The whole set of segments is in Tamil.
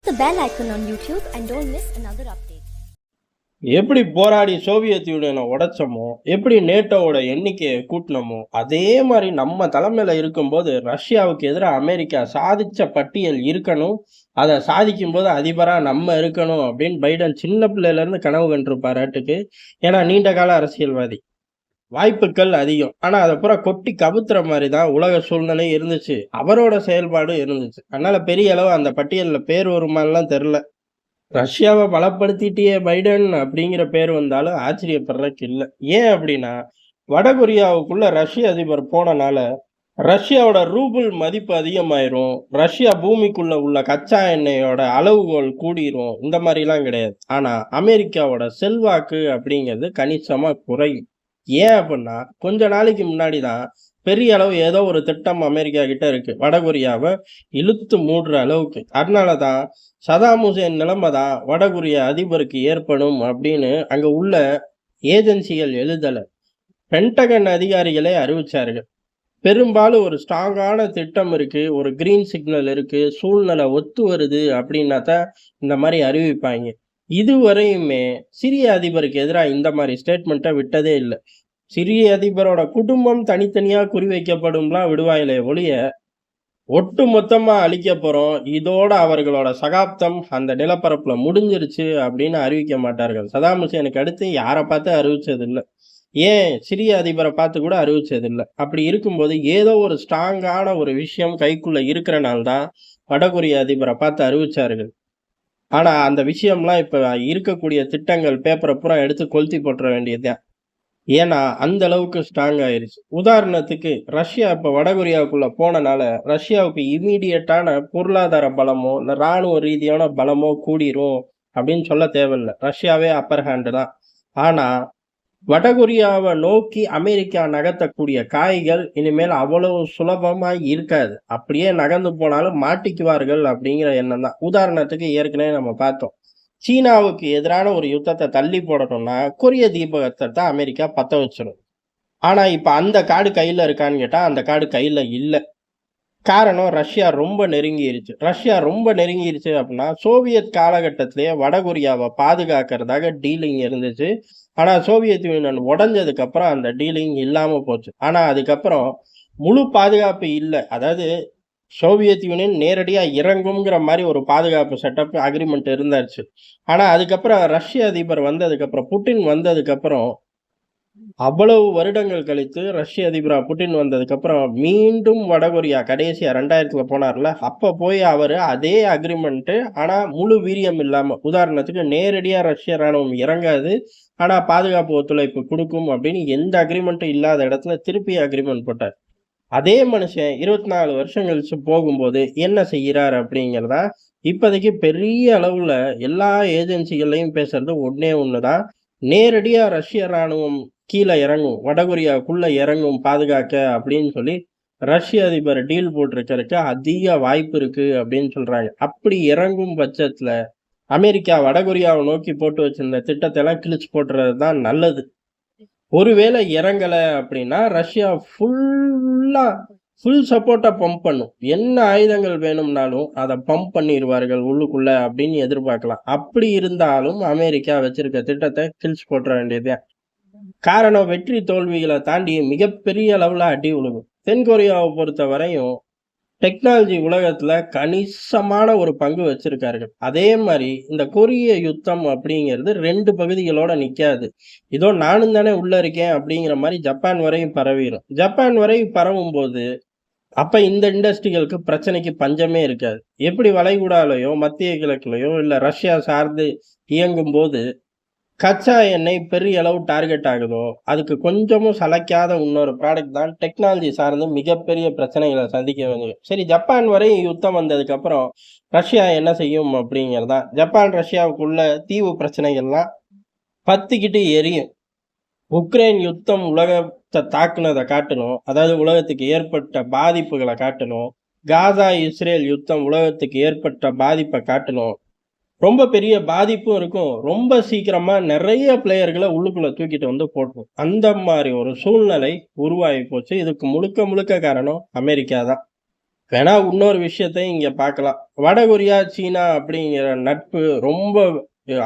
the bell icon on YouTube and don't miss another update. எப்படி போராடி சோவியத் யூனியனை உடைச்சோமோ, எப்படி நேட்டோவோட எண்ணிக்கையை கூட்டினோமோ, அதே மாதிரி நம்ம தலைமையில இருக்கும்போது ரஷ்யாவுக்கு எதிராக அமெரிக்கா சாதிச்ச பட்டியல் இருக்கணும். அதை சாதிக்கும் போது அதிபரா நம்ம இருக்கணும் அப்படின்னு பைடன் சின்ன பிள்ளையில இருந்து கனவு கண்டிருப்பாராட்டுக்கு. ஏன்னா நீண்ட கால அரசியல்வாதி, வாய்ப்புகள் அதிகம். ஆனா அதை பூரா கொட்டி கவுத்துற மாதிரி தான் உலக சூழ்நிலை இருந்துச்சு, அவரோட செயல்பாடு இருந்துச்சு. அதனால பெரிய அளவு அந்த பட்டியலில் பேர் வருமானலாம் தெரில. ரஷ்யாவை பலப்படுத்திட்டியே பைடன் அப்படிங்கிற பேர் வந்தாலும் ஆச்சரியப்படுறதுக்கு இல்லை. ஏன் அப்படின்னா, வடகொரியாவுக்குள்ள ரஷ்ய அதிபர் போனனால ரஷ்யாவோட ரூபிள் மதிப்பு அதிகமாயிரும், ரஷ்யா பூமிக்குள்ள உள்ள கச்சா எண்ணெயோட அளவுகோல் கூடிரும், இந்த மாதிரிலாம் கிடையாது. ஆனா அமெரிக்காவோட செல்வாக்கு அப்படிங்கிறது கணிசமா குறையும். ஏன் அப்படின்னா, கொஞ்ச நாளைக்கு முன்னாடி தான் பெரிய அளவு ஏதோ ஒரு திட்டம் அமெரிக்கா கிட்ட இருக்கு, வடகொரியாவை இழுத்து மூடுற அளவுக்கு. அதனாலதான் சதாம் ஹுசேன் நிலைமை தான் வடகொரிய அதிபருக்கு ஏற்படும் அப்படின்னு அங்க உள்ள ஏஜென்சிகள் எழுதல, பென்டகன் அதிகாரிகளே அறிவிச்சார்கள். பெரும்பாலும் ஒரு ஸ்ட்ராங்கான திட்டம் இருக்கு, ஒரு கிரீன் சிக்னல் இருக்கு, சூழ்நிலை ஒத்து வருது அப்படின்னா தான் இந்த மாதிரி அறிவிப்பாங்க. இதுவரையுமே சிரிய அதிபருக்கு எதிராக இந்த மாதிரி ஸ்டேட்மெண்ட்டை விட்டதே இல்லை. சிரிய அதிபரோட குடும்பம் தனித்தனியா குறிவைக்கப்படும்லாம் விடுவாயிலே ஒழிய, ஒட்டு மொத்தமா அழிக்க போறோம், இதோட அவர்களோட சகாப்தம் அந்த நிலப்பரப்புல முடிஞ்சிருச்சு அப்படின்னு அறிவிக்க மாட்டார்கள். சதாம் ஹுசேனுக்கு அடுத்து யாரை பார்த்து அறிவிச்சது இல்லை, ஏன் சிரிய அதிபரை பார்த்து கூட அறிவிச்சது இல்லை. அப்படி இருக்கும்போது ஏதோ ஒரு ஸ்ட்ராங்கான ஒரு விஷயம் கைக்குள்ள இருக்கிறனால்தான் வடகொரிய அதிபரை பார்த்து அறிவிச்சார்கள். ஆனா அந்த விஷயம்லாம் இப்ப இருக்கக்கூடிய திட்டங்கள் பேப்பரை பூரா எடுத்து கொளுத்தி போட்டுற வேண்டியதுதான். ஏன்னா அந்த அளவுக்கு ஸ்ட்ராங் ஆயிருச்சு. உதாரணத்துக்கு ரஷ்யா இப்ப வடகொரியாவுக்குள்ள போனனால ரஷ்யாவுக்கு இமீடியட்டான பொருளாதார பலமோ இல்லை இராணுவ ரீதியான பலமோ கூடிரும் அப்படின்னு சொல்ல தேவையில்லை, ரஷ்யாவே அப்பர் ஹேண்டு தான். ஆனா வடகொரியாவை நோக்கி அமெரிக்கா நகர்த்தக்கூடிய காய்கள் இனிமேல் அவ்வளவு சுலபமா இருக்காது. அப்படியே நகர்ந்து போனாலும் மாட்டிக்குவார்கள் அப்படிங்கிற எண்ணம் தான். உதாரணத்துக்கு ஏற்கனவே நம்ம பார்த்தோம், சீனாவுக்கு எதிரான ஒரு யுத்தத்தை தள்ளி போடணும்னா கொரிய தீபகத்தை தான் அமெரிக்கா பத்த வச்சிடும். ஆனா இப்ப அந்த காடு கையில இருக்கான்னு கேட்டா அந்த காடு கையில இல்லை. காரணம், ரஷ்யா ரொம்ப நெருங்கிருச்சு. ரஷ்யா ரொம்ப நெருங்கிருச்சு அப்படின்னா, சோவியத் காலகட்டத்திலேயே வடகொரியாவை பாதுகாக்கிறதாக டீலிங் இருந்துச்சு. ஆனா சோவியத் யூனியன் உடஞ்சதுக்கு அப்புறம் அந்த டீலிங் இல்லாம போச்சு. ஆனா அதுக்கப்புறம் முழு பாதுகாப்பு இல்லை. அதாவது சோவியத் யூனியன் நேரடியா இறங்குங்கிற மாதிரி ஒரு பாதுகாப்பு செட்டப் அக்ரிமெண்ட் இருந்தாச்சு. ஆனா அதுக்கப்புறம் ரஷ்ய அதிபர் வந்ததுக்கு அப்புறம், புட்டின் வந்ததுக்கு அப்புறம், அவ்வளவு வருடங்கள் கழித்து ரஷ்ய அதிபரா புட்டின் வந்ததுக்கு அப்புறம் மீண்டும் வடகொரியா கடைசியா 2000 போனார்ல, அப்ப போய் அவரு அதே அக்ரிமெண்ட், ஆனா முழு வீரியம் இல்லாம, உதாரணத்துக்கு நேரடியா ரஷ்ய ராணுவம் இறங்காது ஆனா பாதுகாப்பு ஒத்துழைப்பு கொடுக்கும் அப்படின்னு எந்த அக்ரிமெண்ட்டும் இல்லாத இடத்துல திருப்பி அக்ரிமெண்ட் போட்டார். அதே மனுஷன் 24 வருஷம் கழிச்சு போகும்போது என்ன செய்யறாரு அப்படிங்கிறதா இப்போதைக்கு பெரிய அளவுல எல்லா ஏஜென்சிகள்லையும் பேசுறது ஒன்னே ஒண்ணுதான், நேரடியா ரஷ்ய ராணுவம் கீழே இறங்கும், வடகொரியாவுக்குள்ள இறங்கும் பாதுகாக்க அப்படின்னு சொல்லி ரஷ்ய அதிபர் டீல் போட்டிருக்கிறதுக்கு அதிக வாய்ப்பு இருக்கு அப்படின்னு சொல்றாங்க. அப்படி இறங்கும் பட்சத்துல அமெரிக்கா வடகொரியாவை நோக்கி போட்டு வச்சிருந்த திட்டத்தை எல்லாம் கிழிச்சு போட்டுறது தான் நல்லது. ஒருவேளை இறங்கல அப்படின்னா ரஷ்யா ஃபுல் சப்போர்ட்டா பம்ப் பண்ணும், என்ன ஆயுதங்கள் வேணும்னாலும் அதை பம்ப் பண்ணிடுவார்கள் உள்ளுக்குள்ள அப்படின்னு எதிர்பார்க்கலாம். அப்படி இருந்தாலும் அமெரிக்கா வச்சிருக்க திட்டத்தை கிழிச்சு போட்டுற வேண்டியதே. காரணம், வெற்றி தோல்விகளை தாண்டி மிகப்பெரிய அளவுல அடி உழுகும். தென்கொரியாவை பொறுத்த வரையும் டெக்னாலஜி உலகத்துல கணிசமான ஒரு பங்கு வச்சிருக்கார்கள். அதே மாதிரி இந்த கொரிய யுத்தம் அப்படிங்கிறது 2 பகுதிகளோட நிக்காது. இதோ நானும் தானே உள்ள இருக்கேன் அப்படிங்கிற மாதிரி ஜப்பான் வரையும் பரவிடும். ஜப்பான் வரையும் பரவும் போது அப்ப இந்த இண்டஸ்ட்ரிகளுக்கு பிரச்சனைக்கு பஞ்சமே இருக்காது. எப்படி வளைகுடாலையோ மத்திய கிழக்குலையோ இல்ல ரஷ்யா சார்ந்து இயங்கும் போது கச்சா எண்ணெய் பெரிய அளவு டார்கெட் ஆகுதோ, அதுக்கு கொஞ்சமும் சளைக்காத இன்னொரு ப்ராடக்ட் தான் டெக்னாலஜி சார்ந்து மிகப்பெரிய பிரச்சனைகளை சந்திக்க வேண்டியது. சரி, ஜப்பான் வரை யுத்தம் வந்ததுக்கு அப்புறம் ரஷ்யா என்ன செய்யும் அப்படிங்கிறதா. ஜப்பான் ரஷ்யாவுக்குள்ள தீவு பிரச்சனைகள்லாம் பத்திக்கிட்டு எரியும். உக்ரைன் யுத்தம் உலகத்தை தாக்குனதை காட்டணும், அதாவது உலகத்துக்கு ஏற்பட்ட பாதிப்புகளை காட்டணும். காசா இஸ்ரேல் யுத்தம் உலகத்துக்கு ஏற்பட்ட பாதிப்பை காட்டணும். ரொம்ப பெரிய பாதிப்பும் இருக்கும், ரொம்ப சீக்கிரமா நிறைய பிளேயர்களை உள்ளுக்குள்ள தூக்கிட்டு வந்து போட்டுரும். அந்த மாதிரி ஒரு சூழ்நிலை உருவாகி போச்சு. இதுக்கு முழுக்க முழுக்க காரணம் அமெரிக்கா தான். வேணா இன்னொரு விஷயத்தையும் இங்க பார்க்கலாம். வடகொரியா, சீனா அப்படிங்கிற நட்பு ரொம்ப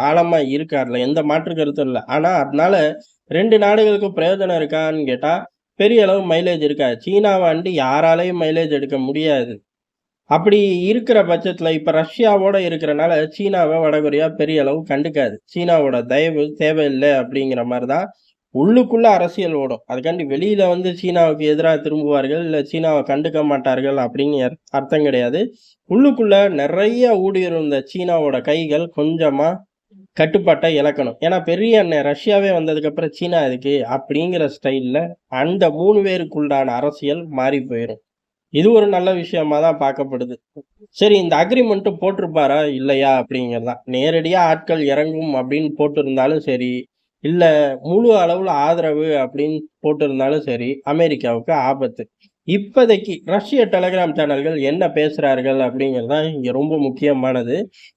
ஆழமா இருக்கு. அதுல எந்த மாற்று கருத்தும் இல்ல. ஆனா அதனால 2 நாடுகளுக்கும் பிரயோஜனம் இருக்கான்னு கேட்டா, பெரிய அளவு மைலேஜ் இருக்காது. சீனாவாண்டி யாராலயும் மைலேஜ் எடுக்க முடியாது. அப்படி இருக்கிற பட்சத்துல இப்ப ரஷ்யாவோட இருக்கிறனால சீனாவ வடகொரியா பெரிய அளவு கண்டுக்காது. சீனாவோட தயவு தேவையில்ல அப்படிங்கிற மாரி தான் உள்ளுக்குள்ள அரசியல் ஓடும். அதுக்காண்டி வெளியில வந்து சீனாவுக்கு எதிரா திரும்புவார்கள், இல்ல சீனாவ கண்டுக்க மாட்டார்கள் அப்படின்னு அர்த்தம் கிடையாது. உள்ளுக்குள்ள நெறைய ஊடுருந்த சீனாவோட கைகள் கொஞ்சமா கட்டுப்பாட்ட இழக்கணும். ஏன்னா பெரிய அண்ணன் ரஷ்யாவே வந்ததுக்கப்புறம் சீனா எதுக்கு? அப்படிங்கிற ஸ்டைல்ல அந்த 3 பேருக்குண்டான அரசியல் மாறி போயிரும். இது ஒரு நல்ல விஷயமா தான் பார்க்கப்படுது. சரி இந்த அக்ரீமெண்ட் போட்டிருப்பாரா? இல்லையா? அப்படிங்கிறது தான். நேரடியா ஆட்கள் இறங்கும் அப்படின்னு போட்டிருந்தாலும் சரி, இல்ல முழு அளவுல ஆதரவு அப்படின்னு போட்டிருந்தாலும் சரி, அமெரிக்காவுக்கு ஆபத்து. இப்போதைக்கு ரஷ்ய டெலகிராம் சேனல்கள் என்ன பேசுறார்கள் அப்படிங்கிறது தான் இங்க ரொம்ப முக்கியமானது.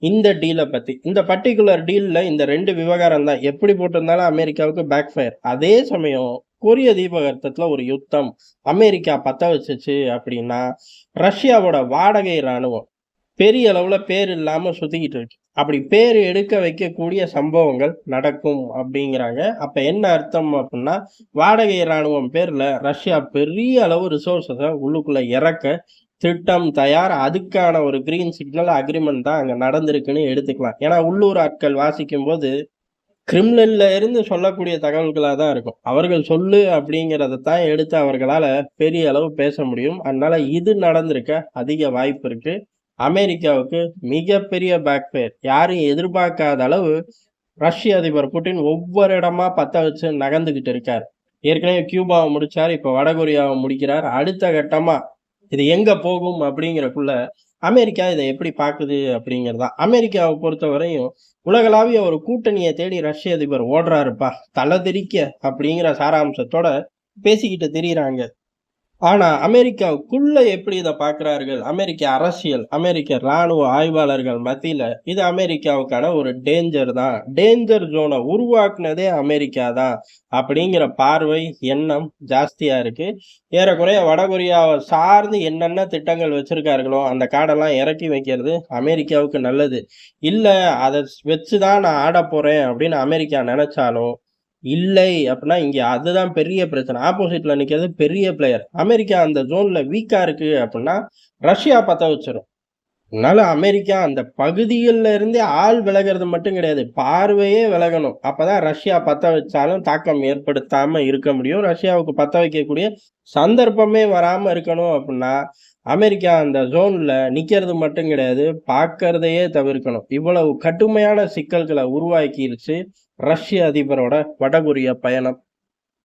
இந்த டீல பத்தி. இந்த பர்ட்டிகுலர் டீல்ல இந்த 2 விவகாரம் தான். எப்படி போட்டிருந்தாலும் அமெரிக்காவுக்கு பேக் ஃபயர். அதே சமயம் கொரிய தீபகற்பத்துல ஒரு யுத்தம் அமெரிக்கா பத்த வச்சுச்சு அப்படின்னா, ரஷ்யாவோட வாடகை ராணுவம் பெரிய அளவுல பேர் இல்லாம சுத்திக்கிட்டு இருக்கு. அப்படி பேர் எடுக்க வைக்கக்கூடிய சம்பவங்கள் நடக்கும் அப்படிங்கிறாங்க. அப்ப என்ன அர்த்தம் அப்டின்னா, வாடகை ராணுவம் பேர்ல ரஷ்யா பெரிய அளவு ரிசோர்ஸஸ உள்ளுக்குள்ள இறக்க திட்டம் தயார். அதுக்கான ஒரு கிரீன் சிக்னல் அக்ரீமெண்ட் தான் அங்க நடந்திருக்குன்னு எடுத்துக்கலாம். ஏன்னா உள்ளூர் ஆட்கள் வாசிக்கும்போது, கிரிம்லின்ல இருந்து சொல்லக்கூடிய தகவல்களா தான் இருக்கும். அவர்கள் சொல்லு அப்படிங்கிறத தான் எடுத்து அவர்களால பெரிய அளவு பேச முடியும். அதனால இது நடந்திருக்க அதிக வாய்ப்பு இருக்கு. அமெரிக்காவுக்கு மிகப்பெரிய பேக் ஃபயர். யாரும் எதிர்பார்க்காத அளவு ரஷ்ய அதிபர் புட்டின் ஒவ்வொரு இடமா பத்த வச்சு நகர்ந்துகிட்டு இருக்காரு. ஏற்கனவே கியூபாவை முடிச்சாரு. இப்ப வடகொரியாவை முடிக்கிறார். அடுத்த கட்டமா இது எங்க போகும் அப்படிங்கிறக்குள்ள அமெரிக்கா இதை எப்படி பார்க்குது அப்படிங்கிறது தான். அமெரிக்காவை பொறுத்தவரையும் உலகளாவிய ஒரு கூட்டணியை தேடி ரஷ்ய அதிபர் ஓடுறாருப்பா. தலை தெறிக்க அப்படிங்கிற சாராம்சத்தோட பேசிக்கிட்டு திரியிறாங்க. ஆனா, அமெரிக்காவுக்குள்ள எப்படி இத பார்க்கிறார்கள்? அமெரிக்க அரசியல், அமெரிக்க ராணுவ ஆய்வாளர்கள் மத்தியில, இது அமெரிக்காவுக்கான ஒரு டேஞ்சர் தான். டேஞ்சர் ஜோன உருவாக்குனதே அமெரிக்கா தான். அப்படிங்கிற பார்வை, எண்ணம் ஜாஸ்தியா இருக்கு. ஏறக்குறைய வடகொரியாவ சார்ந்து என்னென்ன திட்டங்கள் வச்சிருக்கார்களோ, அந்த கார்டெல்லாம் இறக்கி வைக்கிறது அமெரிக்காவுக்கு நல்லது. இல்ல, அத வச்சு தான் நான் ஆடப்போறேன் அப்படின்னு அமெரிக்கா நெனச்சாலும், இல்லை அப்படின்னா இங்க அதுதான் பெரிய பிரச்சனை. ஆப்போசிட்ல நிக்கிறது பெரிய பிளேயர். அமெரிக்கா அந்த ஜோன்ல வீக்கா இருக்கு அப்படின்னா, ரஷ்யா பத்த வச்சிரும். அதனால அமெரிக்கா அந்த பகுதிகள்ல இருந்தே ஆள் விலகுறது மட்டும் கிடையாது. பார்வையே விலகணும். அப்பதான் ரஷ்யா பத்த வச்சாலும் தாக்கம் ஏற்படுத்தாம இருக்க முடியும். ரஷ்யாவுக்கு பத்த வைக்கக்கூடிய சந்தர்ப்பமே வராம இருக்கணும் அப்படின்னா, அமெரிக்கா அந்த ஜோன்ல நிக்கிறது மட்டும் கிடையாது, பார்க்கிறதையே தவிர்க்கணும். இவ்வளவு கடுமையான சிக்கல்கள உருவாக்கிருச்சு ரஷ்ய அதிபரோட வடகொரியா பயணம்.